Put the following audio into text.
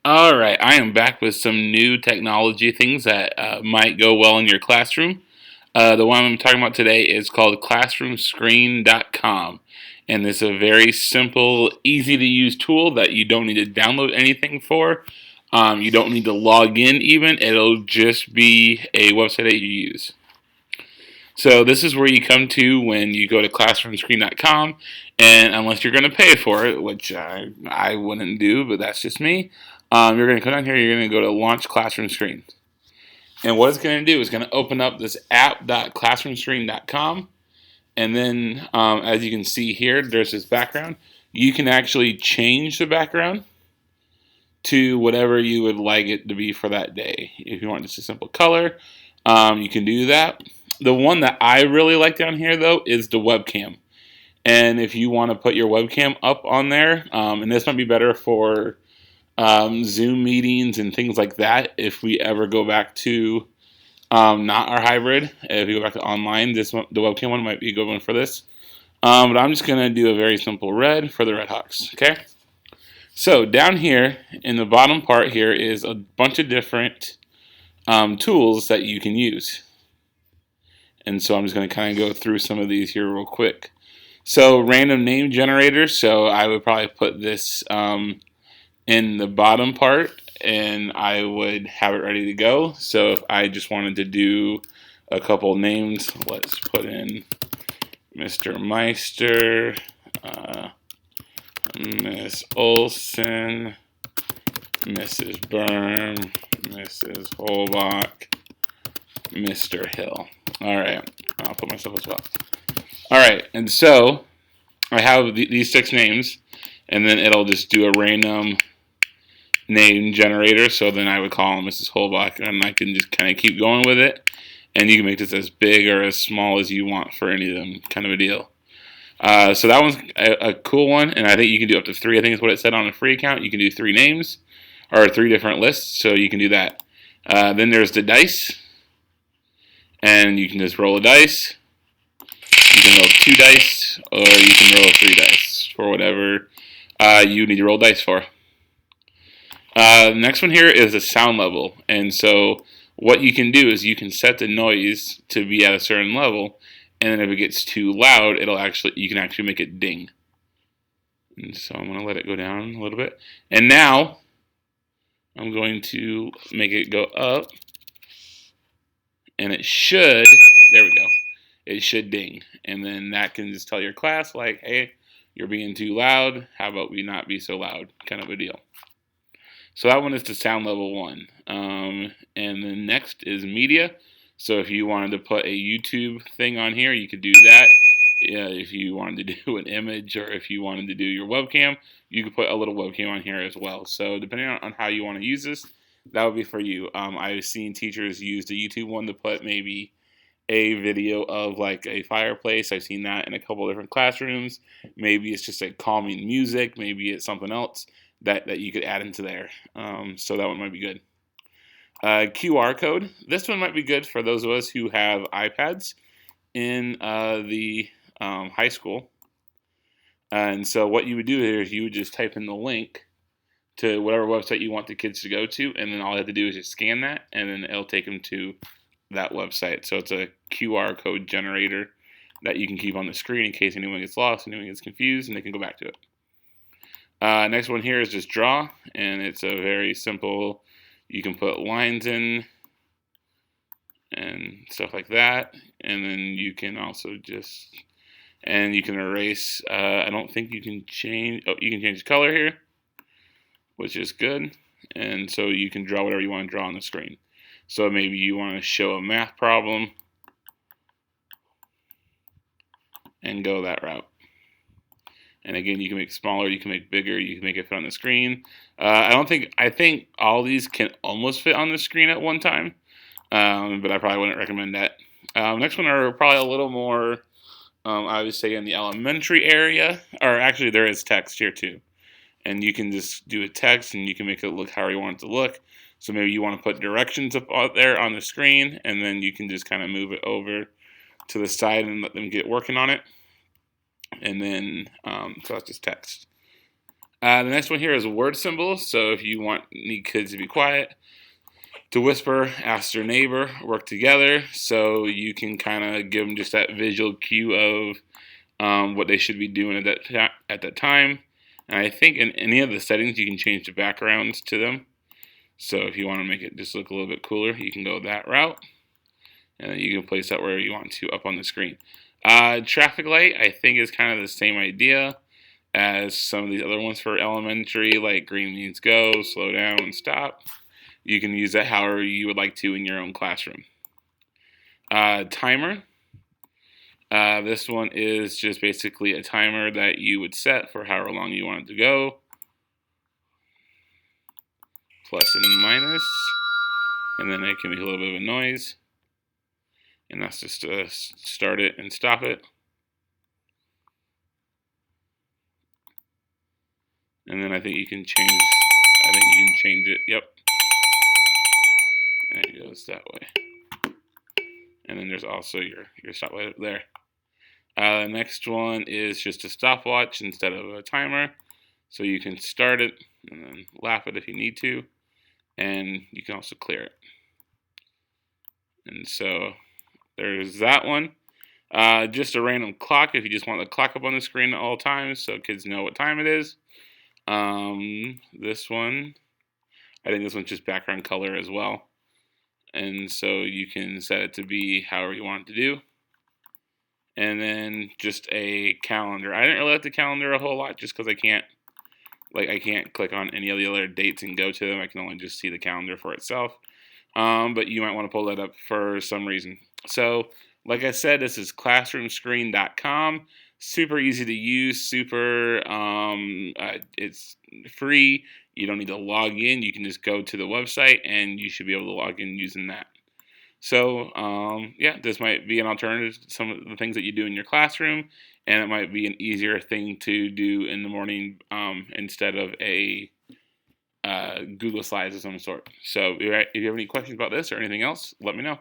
All right, I am back with some new technology things that might go well in your classroom. The one I'm talking about today is called Classroomscreen.com, and it's a very simple, easy to use tool that you don't need to download anything for. You don't need to log in even, it'll just be a website that you use. So this is where you come to when you go to classroomscreen.com, and unless you're going to pay for it, which I wouldn't do, but that's just me, you're going to come down here, you're going to go to Launch Classroom Screen. And what it's going to do is going to open up this app.classroomscreen.com, and then as you can see here, there's this background. You can actually change the background to whatever you would like it to be for that day. If you want just a simple color, you can do that. The one that I really like down here, though, is the webcam. And if you want to put your webcam up on there, and this might be better for Zoom meetings and things like that, if we ever go back to not our hybrid, if we go back to online, this one, the webcam one might be a good one for this. But I'm just going to do a very simple red for the Red Hawks, okay? So down here in the bottom part here is a bunch of different tools that you can use. And so I'm just going to kind of go through some of these here real quick. So random name generator, so I would probably put this in the bottom part and I would have it ready to go. So if I just wanted to do a couple names, let's put in Mr. Meister, Miss Olson, Mrs. Berm, Mrs. Holbach, Mr. Hill. All right, I'll put myself as well. All right, and so I have these 6 names, and then it'll just do a random name generator. So then I would call Mrs. Holbach, and I can just kind of keep going with it. And you can make this as big or as small as you want for any of them, kind of a deal. So that one's a cool one, and I think you can do up to 3. I think is what it said on a free account. You can do 3 names or 3 different lists, so you can do that. Then there's the dice, and you can just roll a dice. You can roll 2 dice, or you can roll 3 dice for whatever you need to roll dice for. Next one here is the sound level, and so what you can do is you can set the noise to be at a certain level, and then if it gets too loud, you can actually make it ding. And so I'm going to let it go down a little bit, and now I'm going to make it go up, and it should. There we go. It should ding, and then that can just tell your class like, hey, you're being too loud. How about we not be so loud? Kind of a deal. So that one is the sound level 1. And then next is media. So if you wanted to put a YouTube thing on here, you could do that. Yeah, if you wanted to do an image or if you wanted to do your webcam, you could put a little webcam on here as well. So depending on how you want to use this, that would be for you. I've seen teachers use the YouTube one to put maybe a video of like a fireplace. I've seen that in a couple different classrooms. Maybe it's just like calming music. Maybe it's something else that you could add into there. So that one might be good. QR code. This one might be good for those of us who have iPads in the high school. And so what you would do here is you would just type in the link to whatever website you want the kids to go to, and then all they have to do is just scan that, and then it'll take them to that website. So it's a QR code generator that you can keep on the screen in case anyone gets lost, anyone gets confused, and they can go back to it. Next one here is just draw, and it's a very simple, you can put lines in and stuff like that, and then you can also you can erase. I don't think you can change, you can change the color here, which is good, and so you can draw whatever you want to draw on the screen. So maybe you want to show a math problem and go that route. And again, you can make it smaller, you can make it bigger, you can make it fit on the screen. I think all these can almost fit on the screen at one time, but I probably wouldn't recommend that. Next one are probably a little more, I would say in the elementary area, or actually there is text here too. And you can just do a text and you can make it look however you want it to look. So maybe you want to put directions up out there on the screen, and then you can just kind of move it over to the side and let them get working on it. And then, so that's just text. The next one here is word symbols. So if you need kids to be quiet, to whisper, ask their neighbor, work together, so you can kind of give them just that visual cue of what they should be doing at that time. And I think in any of the settings, you can change the backgrounds to them. So if you want to make it just look a little bit cooler, you can go that route. And then you can place that where you want to up on the screen. Traffic light, I think, is kind of the same idea as some of these other ones for elementary, like green means go, slow down, and stop. You can use that however you would like to in your own classroom. Timer. This one is just basically a timer that you would set for however long you want it to go. Plus and minus. And then it can make a little bit of a noise. And that's just to start it and stop it. And then I think you can change it. Yep. And it goes that way. And then there's also your stoplight up there. The next one is just a stopwatch instead of a timer. So you can start it and then lap it if you need to. And you can also clear it. And so there's that one. Just a random clock if you just want the clock up on the screen at all times so kids know what time it is. This one, I think this one's just background color as well. And so you can set it to be however you want it to do. And then just a calendar. I didn't really like the calendar a whole lot just because I can't click on any of the other dates and go to them. I can only just see the calendar for itself. But you might want to pull that up for some reason. So, like I said, this is Classroomscreen.com. Super easy to use. It's free. You don't need to log in. You can just go to the website, and you should be able to log in using that. So, yeah, this might be an alternative to some of the things that you do in your classroom, and it might be an easier thing to do in the morning instead of a Google Slides of some sort. So if you have any questions about this or anything else, let me know.